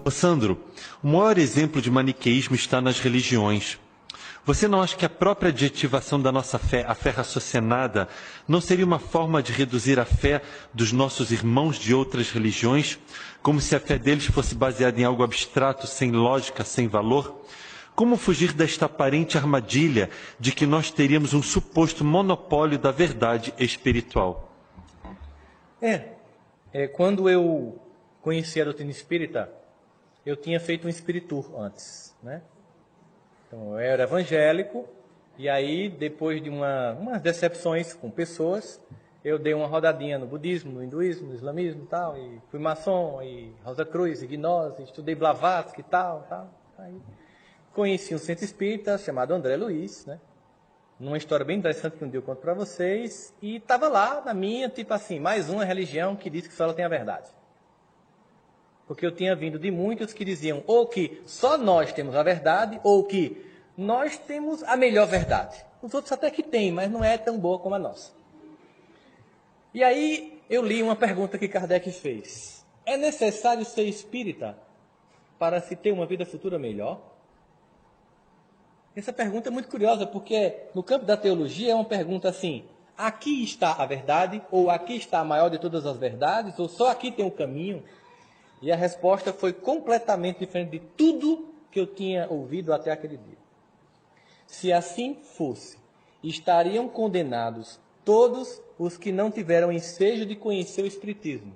Ô Sandro, o maior exemplo de maniqueísmo está nas religiões. Você não acha que a própria adjetivação da nossa fé, a fé raciocinada, não seria uma forma de reduzir a fé dos nossos irmãos de outras religiões, como se a fé deles fosse baseada em algo abstrato, sem lógica, sem valor? Como fugir desta aparente armadilha de que nós teríamos um suposto monopólio da verdade espiritual? Quando eu conheci a doutrina espírita, eu tinha feito um espiritur antes, né? Então, eu era evangélico, e aí, depois de umas decepções com pessoas, eu dei uma rodadinha no budismo, no hinduísmo, no islamismo e tal, e fui maçom, e Rosa Cruz, e gnose, estudei Blavatsky e tal. Aí, conheci um centro espírita chamado André Luiz, né? Numa história bem interessante que um dia eu conto para vocês, e estava lá na minha, tipo assim, mais uma religião que diz que só ela tem a verdade. Porque eu tinha vindo de muitos que diziam ou que só nós temos a verdade, ou que nós temos a melhor verdade. Os outros até que têm, mas não é tão boa como a nossa. E aí eu li uma pergunta que Kardec fez. É necessário ser espírita para se ter uma vida futura melhor? Essa pergunta é muito curiosa, porque no campo da teologia é uma pergunta assim: aqui está a verdade, ou aqui está a maior de todas as verdades, ou só aqui tem o caminho? E a resposta foi completamente diferente de tudo que eu tinha ouvido até aquele dia. Se assim fosse, estariam condenados todos os que não tiveram ensejo de conhecer o Espiritismo.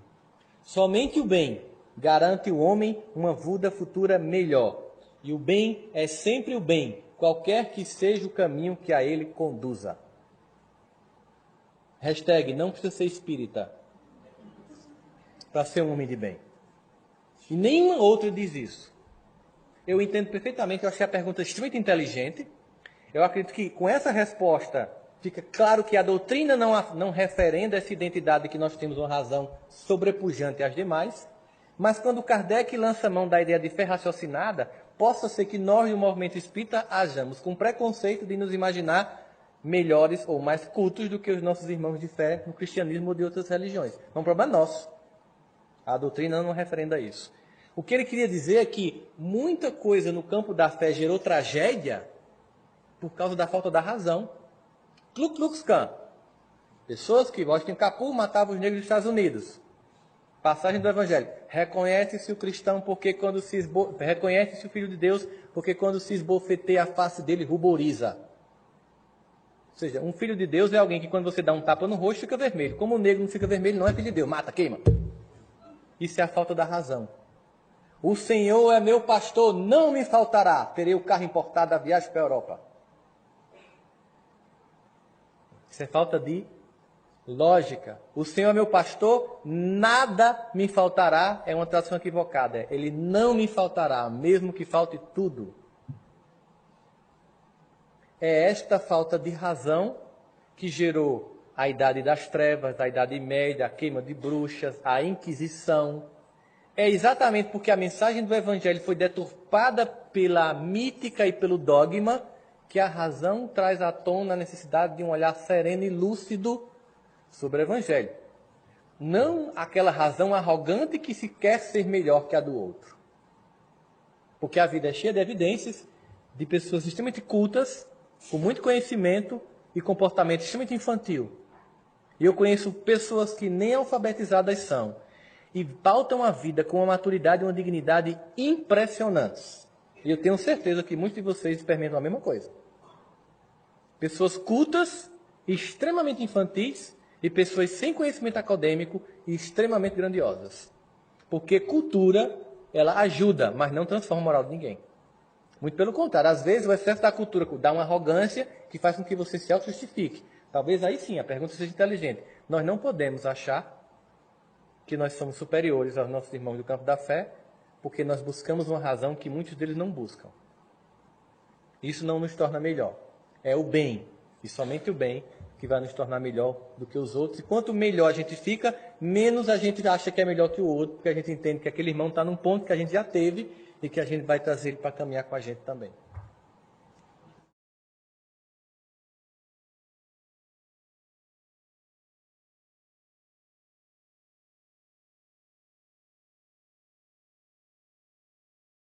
Somente o bem garante ao homem uma vida futura melhor. E o bem é sempre o bem, qualquer que seja o caminho que a ele conduza. Hashtag não precisa ser espírita para ser um homem de bem. E nenhuma outra diz isso. Eu entendo perfeitamente, eu achei a pergunta extremamente inteligente. Eu acredito que com essa resposta fica claro que a doutrina não referenda essa identidade que nós temos uma razão sobrepujante às demais. Mas quando Kardec lança a mão da ideia de fé raciocinada, possa ser que nós, do movimento espírita, hajamos com preconceito de nos imaginar melhores ou mais cultos do que os nossos irmãos de fé no cristianismo ou de outras religiões. É um problema nosso. A doutrina não referenda isso. O que ele queria dizer é que muita coisa no campo da fé gerou tragédia por causa da falta da razão. Ku Klux Klan. Pessoas que vestem capuz matavam os negros dos Estados Unidos. Passagem do Evangelho. Reconhece-se o cristão porque quando reconhece-se o Filho de Deus porque quando se esbofeteia a face dele ruboriza. Ou seja, um filho de Deus é alguém que quando você dá um tapa no rosto fica vermelho. Como o negro não fica vermelho, não é filho de Deus. Mata, queima. Isso é a falta da razão. O Senhor é meu pastor, não me faltará. Terei o carro importado da viagem para a Europa. Isso é falta de lógica. O Senhor é meu pastor, nada me faltará. É uma tradução equivocada. Ele não me faltará, mesmo que falte tudo. É esta falta de razão que gerou a Idade das Trevas, a Idade Média, a queima de bruxas, a Inquisição. É exatamente porque a mensagem do Evangelho foi deturpada pela mítica e pelo dogma que a razão traz à tona a necessidade de um olhar sereno e lúcido sobre o Evangelho. Não aquela razão arrogante que se quer ser melhor que a do outro. Porque a vida é cheia de evidências de pessoas extremamente cultas, com muito conhecimento e comportamento extremamente infantil. E eu conheço pessoas que nem alfabetizadas são e pautam a vida com uma maturidade e uma dignidade impressionantes. E eu tenho certeza que muitos de vocês experimentam a mesma coisa. Pessoas cultas, extremamente infantis, e pessoas sem conhecimento acadêmico e extremamente grandiosas. Porque cultura, ela ajuda, mas não transforma a moral de ninguém. Muito pelo contrário, às vezes o excesso da cultura dá uma arrogância que faz com que você se auto-justifique. Talvez aí sim a pergunta seja inteligente. Nós não podemos achar que nós somos superiores aos nossos irmãos do campo da fé, porque nós buscamos uma razão que muitos deles não buscam. Isso não nos torna melhor. É o bem, e somente o bem, que vai nos tornar melhor do que os outros. E quanto melhor a gente fica, menos a gente acha que é melhor que o outro, porque a gente entende que aquele irmão está num ponto que a gente já teve e que a gente vai trazer ele para caminhar com a gente também.